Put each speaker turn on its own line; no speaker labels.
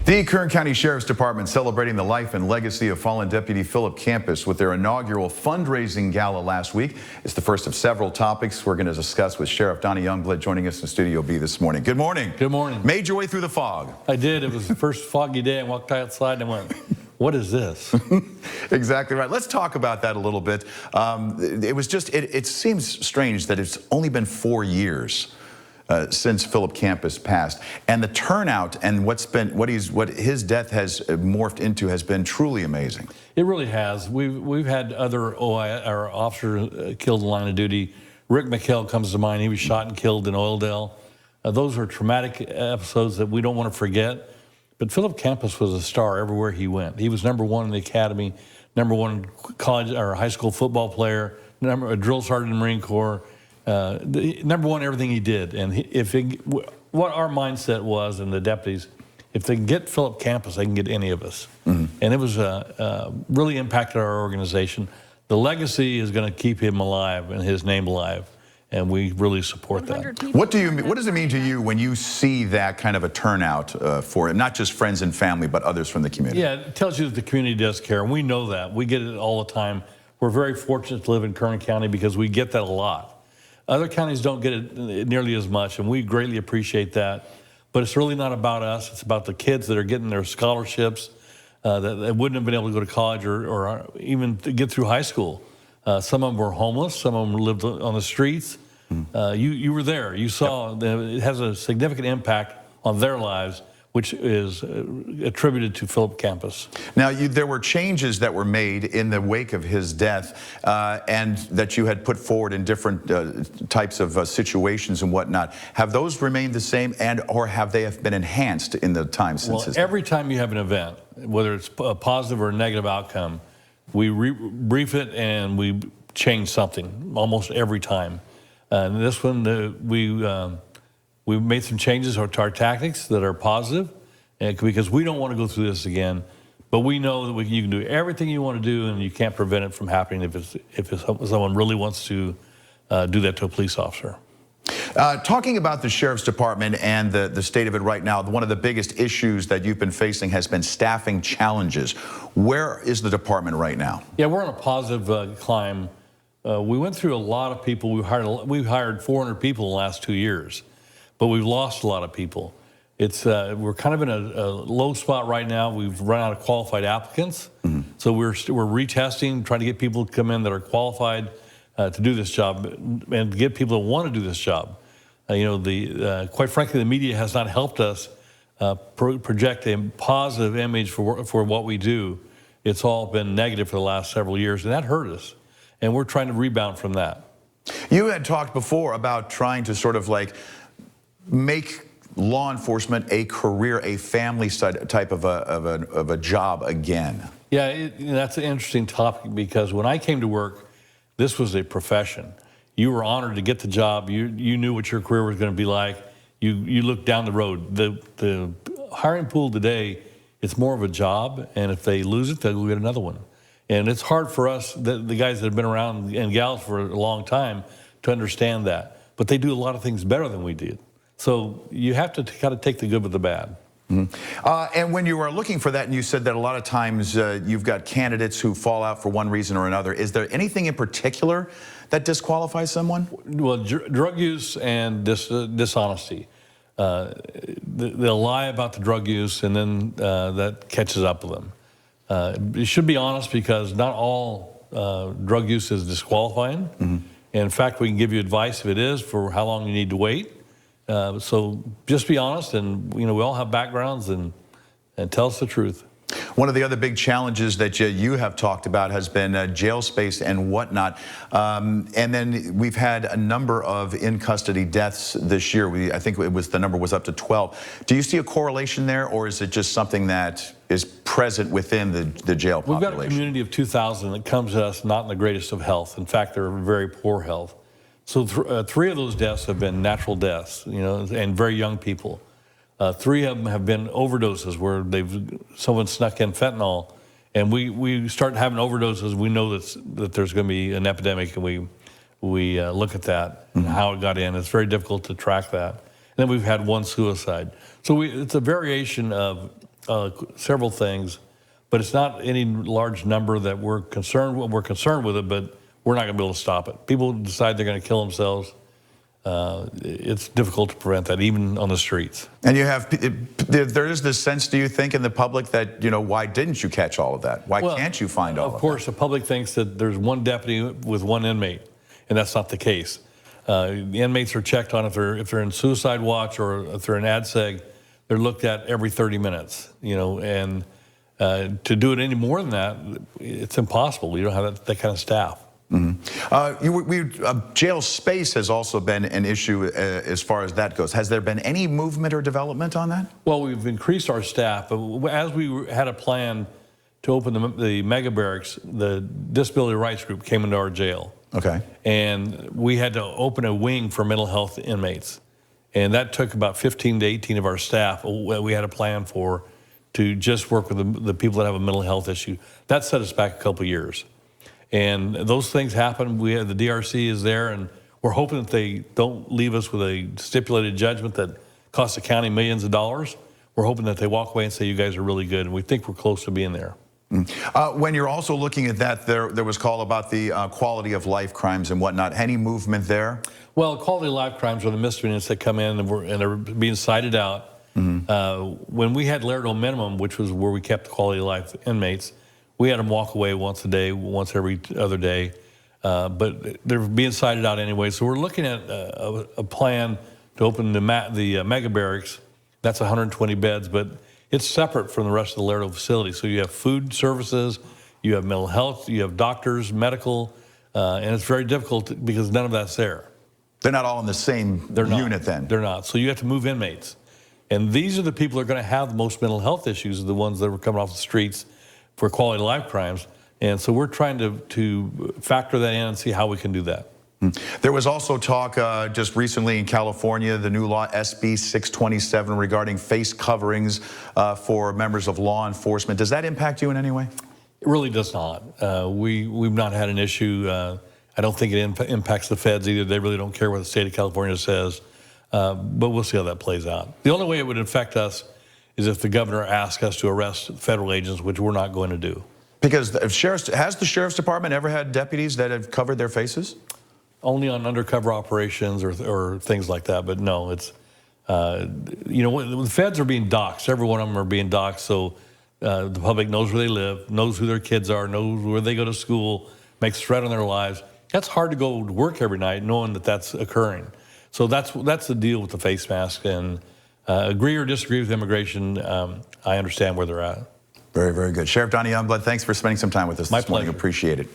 The Kern County Sheriff's Department celebrating the life and legacy of fallen Deputy Philip Campus with their inaugural fundraising gala last week. It's the first of several topics we're going to discuss with Sheriff Donnie Youngblood joining us in Studio B this morning. Good morning.
Good morning.
Made your way through the fog.
I did. It was the first foggy day. I walked outside and I went, what is this?
Exactly right. Let's talk about that a little bit. It seems strange that it's only been 4 years since Philip Campus passed, and the turnout and what his death has morphed into has been truly amazing.
It really has. We've had other our officers killed in line of duty. Rick McHale comes to mind. He was shot and killed in Oildale. Those are traumatic episodes that we don't want to forget. But Philip Campus was a star everywhere he went. He was #1 in the academy, #1 college or high school football player, a drill sergeant in the Marine Corps. #1 everything he did. And what our mindset was, and the deputies, if they can get Philip Campus, they can get any of us. Mm-hmm. And it was really impacted our organization. The legacy is going to keep him alive and his name alive, and we really support that.
What does it mean to you when you see that kind of a turnout for him, not just friends and family, but others from the community?
Yeah, it tells you that the community does care, and we know that. We get it all the time. We're very fortunate to live in Kern County because we get that a lot. Other counties don't get it nearly as much, and we greatly appreciate that. But it's really not about us. It's about the kids that are getting their scholarships that wouldn't have been able to go to college or even to get through high school. Some of them were homeless. Some of them lived on the streets. You were there. You saw it has a significant impact on their lives, which is attributed to Philip Campus.
Now, there were changes that were made in the wake of his death and that you had put forward in different types of situations and whatnot. Have those remained the same, or have they been enhanced in the time since his death?
Every time you have an event, whether it's a positive or a negative outcome, we brief it and we change something almost every time. And this one, we've made some changes to our tactics that are positive, because we don't want to go through this again. But we know that you can do everything you want to do, and you can't prevent it from happening if someone really wants to do that to a police officer.
Talking about the Sheriff's Department and the state of it right now, one of the biggest issues that you've been facing has been staffing challenges. Where is the department right now? Yeah,
we're on a positive climb. We went through a lot of people. We've hired 400 people in the last 2 years. But we've lost a lot of people. We're kind of in a low spot right now. We've run out of qualified applicants. Mm-hmm. So we're retesting, trying to get people to come in that are qualified to do this job and get people that want to do this job. Quite frankly, the media has not helped us project a positive image for what we do. It's all been negative for the last several years, and that hurt us. And we're trying to rebound from that.
You had talked before about trying to sort of make law enforcement a career, a family type of a job again.
Yeah, that's an interesting topic, because when I came to work, this was a profession. You were honored to get the job. You knew what your career was going to be like. You looked down the road. The hiring pool today, it's more of a job, and if they lose it, they'll go get another one. And it's hard for us, the guys that have been around and gals for a long time, to understand that. But they do a lot of things better than we did. So you have to kind of take the good with the bad.
Mm-hmm. And when you were looking for that, and you said that a lot of times you've got candidates who fall out for one reason or another, is there anything in particular that disqualifies someone?
Well, drug use and dishonesty. They'll lie about the drug use, and then that catches up with them. You should be honest, because not all drug use is disqualifying. Mm-hmm. And in fact, we can give you advice if it is, for how long you need to wait. So just be honest, and we all have backgrounds, and tell us the truth.
One of the other big challenges that you have talked about has been jail space and whatnot. And then we've had a number of in-custody deaths this year. I think the number was up to 12. Do you see a correlation there, or is it just something that is present within the jail population?
We've got a community of 2,000 that comes to us not in the greatest of health. In fact, they're in very poor health. So 3 of those deaths have been natural deaths, and very young people. 3 of them have been overdoses, where someone snuck in fentanyl, and we start having overdoses. We know that there's going to be an epidemic, and we look at that and how it got in. It's very difficult to track that. And then we've had 1 suicide. So it's a variation of several things, but it's not any large number that we're concerned with. We're concerned with it, but we're not going to be able to stop it. People decide they're going to kill themselves. It's difficult to prevent that, even on the streets.
And you have, there is this sense, do you think, in the public that, why didn't you catch all of that? Why can't you find all of that?
Of course, the public thinks that there's one deputy with one inmate, and that's not the case. The inmates are checked on if they're in suicide watch or if they're in ADSEG. They're looked at every 30 minutes, and to do it any more than that, it's impossible. We don't have that kind of staff.
Jail space has also been an issue as far as that goes. Has there been any movement or development on that?
Well, we've increased our staff, but as we had a plan to open the mega barracks, the disability rights group came into our jail.
Okay.
And we had to open a wing for mental health inmates. And that took about 15 to 18 of our staff we had a plan for to just work with the people that have a mental health issue. That set us back a couple of years. And those things happen. We have the DRC is there, and we're hoping that they don't leave us with a stipulated judgment that costs the county millions of dollars. We're hoping that they walk away and say, you guys are really good, and we think we're close to being there.
When you're also looking at that, there was call about the quality of life crimes and whatnot. Any movement there?
Well, quality of life crimes are the misdemeanors that come in and are being cited out. When we had Laredo minimum, which was where we kept the quality of life inmates, we had them walk away once a day, once every other day, but they're being cited out anyway. So we're looking at a plan to open the mega barracks. That's 120 beds, but it's separate from the rest of the Laredo facility. So you have food services, you have mental health, you have doctors, medical, and it's very difficult because none of that's there.
They're not all in the same unit then?
They're not. So you have to move inmates. And these are the people that are going to have the most mental health issues, the ones that were coming off the streets for quality of life crimes. And so we're trying to factor that in and see how we can do that.
There was also talk just recently in California, the new law SB 627 regarding face coverings for members of law enforcement. Does that impact you in any way?
It really does not. We've not had an issue. I don't think it impacts the feds either. They really don't care what the state of California says. But we'll see how that plays out. The only way it would affect us is if the governor asks us to arrest federal agents, which we're not going to do.
Because has the Sheriff's Department ever had deputies that have covered their faces?
Only on undercover operations or things like that, but no, it's, the feds are being doxxed. Every one of them are being doxxed, so the public knows where they live, knows who their kids are, knows where they go to school, makes a threat on their lives. That's hard to go to work every night knowing that that's occurring. So that's the deal with the face mask, and agree or disagree with immigration, I understand where they're at.
Very, very good. Sheriff Donnie Youngblood, thanks for spending some time with us this morning.
My pleasure.
Appreciate it.